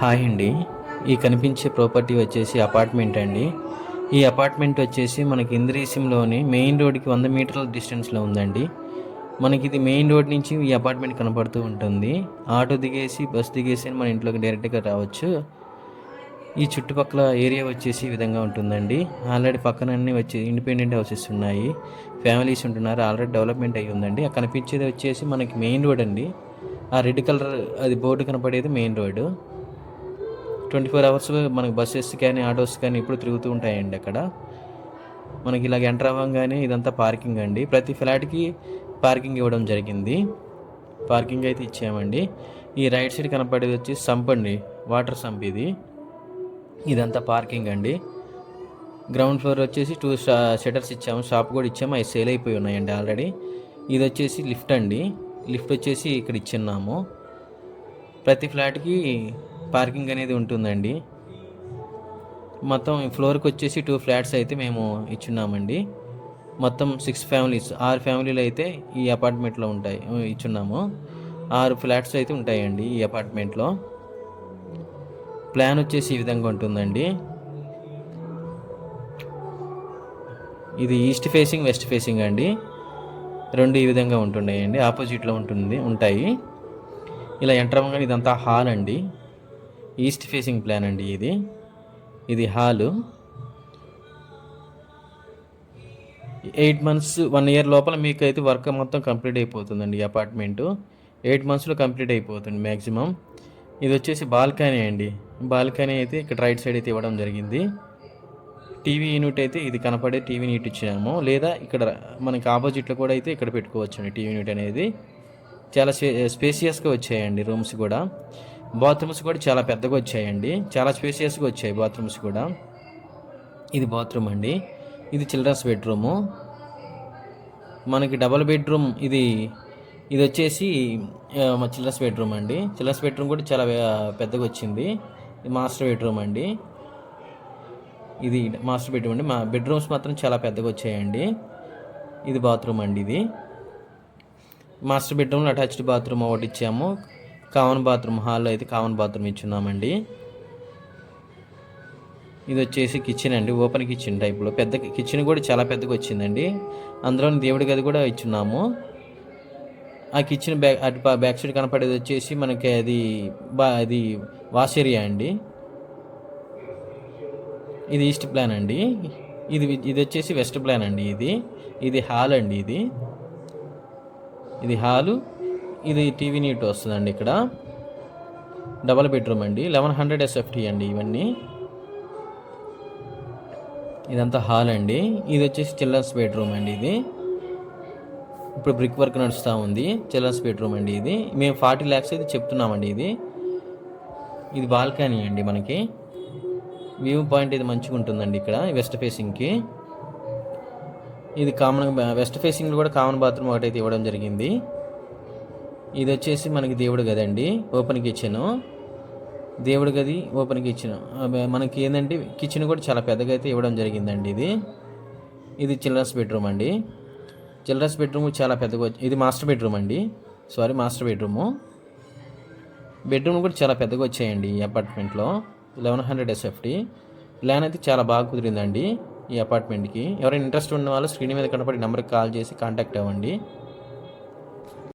Hi అండి. ఈ కనిపించే ప్రాపర్టీ వచ్చేసి అపార్ట్మెంట్ అండి. ఈ అపార్ట్మెంట్ వచ్చేసి మనకి ఇంద్రీసింలోని మెయిన్ రోడ్కి 100 మీటర్ల డిస్టెన్స్లో ఉందండి. మనకి ఇది మెయిన్ రోడ్ నుంచి ఈ అపార్ట్మెంట్ కనపడుతూ ఉంటుంది. ఆటో దిగేసి బస్ దిగేసి మన ఇంట్లోకి డైరెక్ట్గా రావచ్చు. ఈ చుట్టుపక్కల ఏరియా వచ్చేసి ఈ విధంగా ఉంటుందండి. ఆల్రెడీ పక్కన అన్నీ వచ్చి ఇండిపెండెంట్ హౌసెస్ ఉన్నాయి, ఫ్యామిలీస్ ఉంటున్నారు, ఆల్రెడీ డెవలప్మెంట్ అయ్యి ఉందండి. ఆ కనిపించేది వచ్చేసి మనకి మెయిన్ రోడ్ అండి. ఆ రెడ్ కలర్ అది బోర్డు కనపడేది మెయిన్ రోడ్డు. 24 అవర్స్ మనకి బస్సెస్ కానీ ఆటోస్ కానీ ఇప్పుడు తిరుగుతూ ఉంటాయండి. అక్కడ మనకి ఇలాగ ఎంటర్ అవ్వగానే ఇదంతా పార్కింగ్ అండి. ప్రతి ఫ్లాట్కి పార్కింగ్ ఇవ్వడం జరిగింది. పార్కింగ్ అయితే ఇచ్చామండి. ఈ రైట్ సైడ్ కనపడేది వచ్చి సంప్ అండి, వాటర్ సంప్ ఇది. ఇదంతా పార్కింగ్ అండి. గ్రౌండ్ ఫ్లోర్ వచ్చేసి 2 షటర్స్ ఇచ్చాము, షాప్ కూడా ఇచ్చాము, అవి సేల్ అయిపోయి ఉన్నాయండి ఆల్రెడీ. ఇది వచ్చేసి లిఫ్ట్ అండి. లిఫ్ట్ వచ్చేసి ఇక్కడ ఇచ్చున్నాము. ప్రతి ఫ్లాట్కి పార్కింగ్ అనేది ఉంటుందండి. మొత్తం ఫ్లోర్కి వచ్చేసి 2 ఫ్లాట్స్ అయితే మేము ఇచ్చున్నామండి. మొత్తం 6 ఫ్యామిలీస్, 6 ఫ్యామిలీలు అయితే ఈ అపార్ట్మెంట్లో ఉంటాయి, ఇచ్చున్నాము. 6 ఫ్లాట్స్ అయితే ఉంటాయండి ఈ అపార్ట్మెంట్లో. ప్లాన్ వచ్చేసి ఈ విధంగా ఉంటుందండి. ఇది ఈస్ట్ ఫేసింగ్, వెస్ట్ ఫేసింగ్ అండి. రెండు ఈ విధంగా ఉంటున్నాయండి, ఆపోజిట్లో ఉంటాయి. ఇలా ఎంటర్ అవ్వగానే ఇదంతా హాల్ అండి. ఈస్ట్ ఫేసింగ్ ప్లాన్ అండి ఇది హాలు. 8 మంత్స్ 1 ఇయర్ లోపల మీకు అయితే వర్క్ మొత్తం కంప్లీట్ అయిపోతుందండి. ఈ అపార్ట్మెంటు 8 మంత్స్లో కంప్లీట్ అయిపోతుంది మ్యాక్సిమం. ఇది వచ్చేసి బాల్కనీ అండి. బాల్కనీ అయితే ఇక్కడ రైట్ సైడ్ అయితే ఇవ్వడం జరిగింది. టీవీ యూనిట్ అయితే ఇది కనపడే టీవీ యూనిట్ ఇచ్చాము, లేదా ఇక్కడ మనకి ఆపోజిట్లో కూడా అయితే ఇక్కడ పెట్టుకోవచ్చండి టీవీ యూనిట్ అనేది. చాలా స్పేసియస్గా వచ్చాయండి రూమ్స్ కూడా. బాత్రూమ్స్ కూడా చాలా పెద్దగా వచ్చాయండి, చాలా స్పేసియస్గా వచ్చాయి బాత్రూమ్స్ కూడా. ఇది బాత్రూమ్ అండి. ఇది చిల్డ్రన్స్ బెడ్రూము. మనకి డబల్ బెడ్రూమ్ ఇది వచ్చేసి చిల్డ్రన్స్ బెడ్రూమ్ అండి. చిల్డ్రన్స్ బెడ్రూమ్ కూడా చాలా పెద్దగా వచ్చింది. ఇది మాస్టర్ బెడ్రూమ్ అండి. ఇది మాస్టర్ బెడ్రూమ్ అండి. మా బెడ్రూమ్స్ మాత్రం చాలా పెద్దగా వచ్చాయండి. ఇది బాత్రూమ్ అండి. ఇది మాస్టర్ బెడ్రూమ్లో అటాచ్డ్ బాత్రూమ్ ఒకటి ఇచ్చాము. కామన్ బాత్రూమ్, హాల్లో అయితే కామన్ బాత్రూమ్ ఇచ్చున్నామండి. ఇది వచ్చేసి కిచెన్ అండి, ఓపెన్ కిచెన్ టైప్లో. పెద్ద కిచెన్ కూడా చాలా పెద్దగా వచ్చిందండి. అందులో దేవుడి గది కూడా ఇచ్చున్నాము. ఆ కిచెన్ బ్యాక్ సైడ్ కనపడేది వచ్చేసి మనకి అది వాష్ ఏరియా అండి. ఇది ఈస్ట్ ప్లాన్ అండి. ఇది వచ్చేసి వెస్ట్ ప్లాన్ అండి. ఇది హాల్ అండి. ఇది హాలు. ఇది టీవీ యూనిట్ వస్తుందండి. ఇక్కడ డబల్ బెడ్రూమ్ అండి, 1100 SFT అండి ఇవన్నీ. ఇదంతా హాల్ అండి. ఇది వచ్చేసి చిల్డ్రన్స్ బెడ్రూమ్ అండి. ఇది ఇప్పుడు బ్రిక్ వర్క్ నడుస్తూ ఉంది. చిల్డ్రన్స్ బెడ్రూమ్ అండి. ఇది మేము 40 lakhs అయితే చెప్తున్నామండి. ఇది బాల్కనీ అండి. మనకి వ్యూ పాయింట్ ఇది మంచిగా ఉంటుందండి ఇక్కడ వెస్ట్ ఫేసింగ్కి. ఇది కామన్ వెస్ట్ ఫేసింగ్లో కూడా కామన్ బాత్రూమ్ ఒకటైతే ఇవ్వడం జరిగింది. ఇది వచ్చేసి మనకి దేవుడి గది అండి, ఓపెన్ కిచెన్. దేవుడి గది, ఓపెన్ కిచెన్. మనకి ఏంటంటే కిచెన్ కూడా చాలా పెద్దగా అయితే ఇవ్వడం జరిగిందండి. ఇది చిల్డ్రన్స్ బెడ్రూమ్ అండి. చిల్డ్రన్స్ బెడ్రూమ్ చాలా పెద్దగా ఇది మాస్టర్ బెడ్రూమ్ అండి. మాస్టర్ బెడ్రూమ్ కూడా చాలా పెద్దగా వచ్చాయండి ఈ అపార్ట్మెంట్లో. 1100 SFT ప్లాన్ అయితే చాలా బాగా కుదిరిందండి ఈ అపార్ట్మెంట్కి. ఎవరైనా ఇంట్రెస్ట్ ఉన్న వాళ్ళు స్క్రీన్ మీద కనపడి నెంబర్కి కాల్ చేసి కాంటాక్ట్ అవ్వండి.